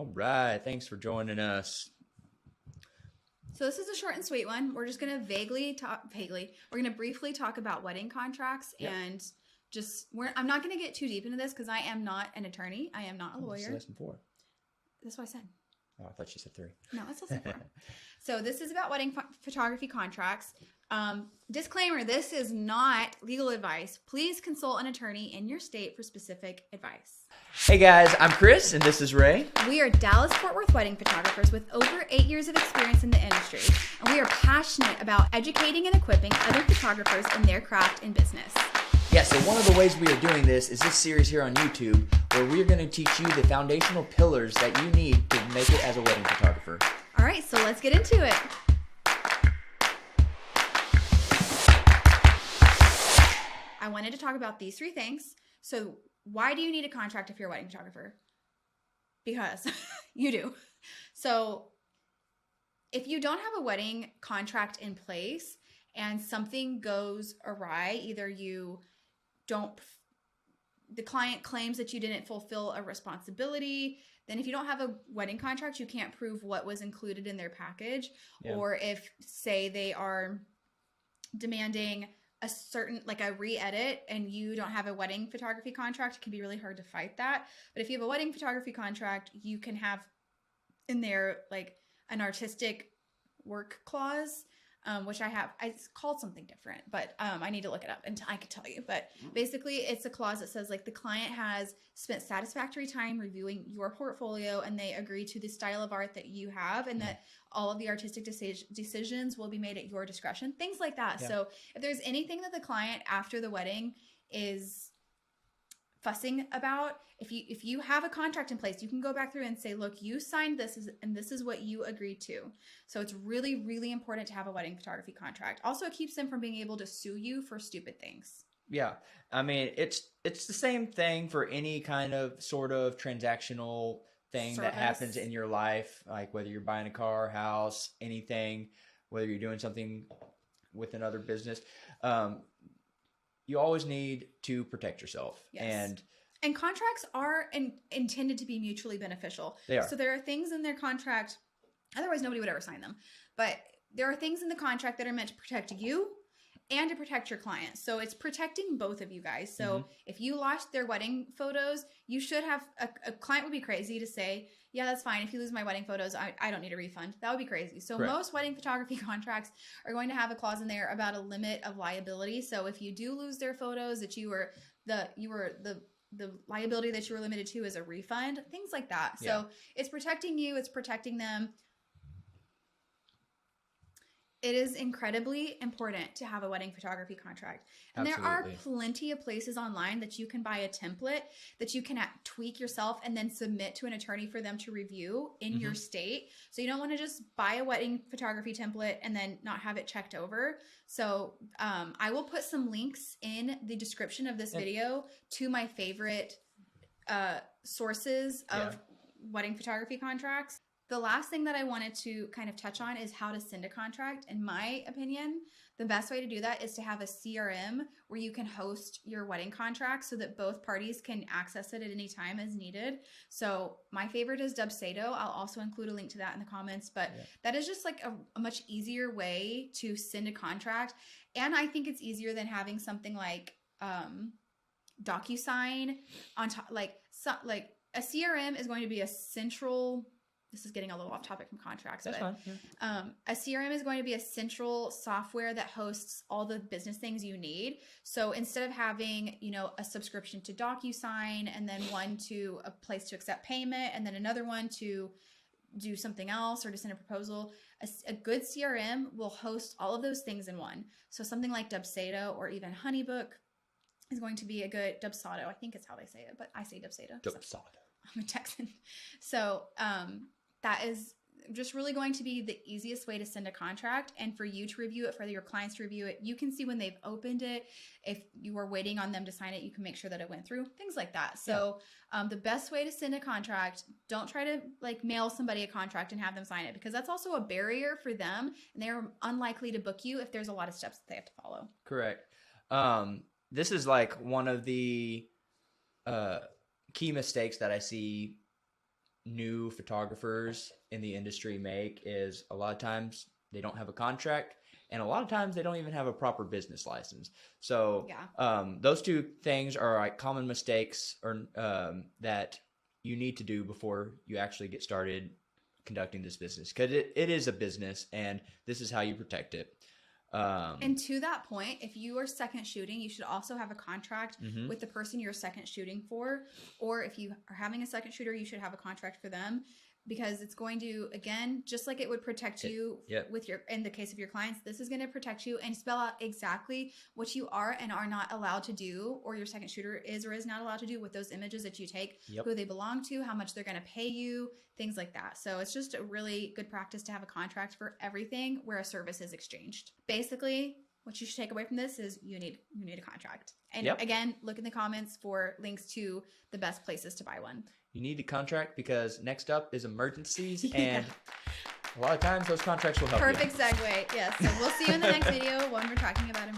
All right. Thanks for joining us. So this is a short and sweet one. We're just going to we're going to briefly talk about wedding contracts Yep. and I'm not going to get too deep into this because I am not an attorney. I am not a This is lawyer. lesson 4. That's what I said. Oh, I thought you said 3. No, it's lesson 4. So this is about wedding photography contracts. Disclaimer, this is not legal advice. Please consult an attorney in your state for specific advice. Hey guys, I'm Chris and this is Ray. We are Dallas-Fort Worth wedding photographers with over 8 years of experience in the industry, and we are passionate about educating and equipping other photographers in their craft and business. Yeah, so one of the ways we are doing this is this series here on YouTube where we're going to teach you the foundational pillars that you need to make it as a wedding photographer. All right, so let's get into it. I wanted to talk about these 3 things. So why do you need a contract if you're a wedding photographer? Because you do. So if you don't have a wedding contract in place and something goes awry, either the client claims that you didn't fulfill a responsibility, then if you don't have a wedding contract, you can't prove what was included in their package. Yeah. Or if, say, they are demanding a certain, like a re-edit and you don't have a wedding photography contract, it can be really hard to fight that. But if you have a wedding photography contract, you can have in there like an artistic work clause, which it's called something different, but I need to look it up and I can tell you. But basically it's a clause that says like the client has spent satisfactory time reviewing your portfolio and they agree to the style of art that you have and that all of the artistic decisions will be made at your discretion, things like that. Yeah. So if there's anything that the client after the wedding is fussing about, if you have a contract in place, you can go back through and say, look, you signed this and this is what you agreed to. So it's really, really important to have a wedding photography contract. Also, it keeps them from being able to sue you for stupid things. Yeah. I mean, it's the same thing for any kind of sort of transactional thing that happens in your life, like whether you're buying a car, house, anything, whether you're doing something with another business. You always need to protect yourself. Yes. And contracts are intended to be mutually beneficial. They are. So there are things in their contract, otherwise nobody would ever sign them. But there are things in the contract that are meant to protect you and to protect your client. So it's protecting both of you guys. So if you lost their wedding photos, you should have, a client would be crazy to say, yeah, that's fine. If you lose my wedding photos, I don't need a refund. That would be crazy. So Correct. Most wedding photography contracts are going to have a clause in there about a limit of liability. So if you do lose their photos, that the liability that you were limited to is a refund, things like that. Yeah. So it's protecting you, it's protecting them. It is incredibly important to have a wedding photography contract. And Absolutely. There are plenty of places online that you can buy a template that you can tweak yourself and then submit to an attorney for them to review in your state. So you don't want to just buy a wedding photography template and then not have it checked over. So I will put some links in the description of this video to my favorite sources of wedding photography contracts. The last thing that I wanted to kind of touch on is how to send a contract. In my opinion, the best way to do that is to have a CRM where you can host your wedding contract so that both parties can access it at any time as needed. So my favorite is Dubsado. I'll also include a link to that in the comments, but that is just like a much easier way to send a contract. And I think it's easier than having something like DocuSign on top, like a CRM is going to be a central. This is getting a little off topic from contracts. That's fine. Yeah. A CRM is going to be a central software that hosts all the business things you need. So instead of having, a subscription to DocuSign and then one to a place to accept payment and then another one to do something else or to send a proposal, a good CRM will host all of those things in one. So something like Dubsado or even Honeybook is going to be a good Dubsado. I think it's how they say it, but I say Dubsado. Dubsado. I'm a Texan. So, that is just really going to be the easiest way to send a contract and for you to review it, for your clients to review it. You can see when they've opened it. If you were waiting on them to sign it, you can make sure that it went through, things like that. So the best way to send a contract, don't try to mail somebody a contract and have them sign it because that's also a barrier for them and they're unlikely to book you if there's a lot of steps that they have to follow. Correct. This is one of the key mistakes that I see new photographers in the industry make is a lot of times they don't have a contract, and a lot of times they don't even have a proper business license. So those two things are like common mistakes or that you need to do before you actually get started conducting this business, because it is a business, and this is how you protect it. And to that point, if you are second shooting, you should also have a contract with the person you're second shooting for. Or if you are having a second shooter, you should have a contract for them, because it's going to, again, just like it would protect you with your, in the case of your clients, this is going to protect you and spell out exactly what you are and are not allowed to do, or your second shooter is or is not allowed to do with those images that you take, who they belong to, how much they're going to pay you, things like that. So it's just a really good practice to have a contract for everything where a service is exchanged. Basically, what you should take away from this is you need a contract. And again, look in the comments for links to the best places to buy one. You need a contract, because next up is emergencies, and a lot of times those contracts will help you. Perfect segue. Yes. So we'll see you in the next video when we're talking about emergencies.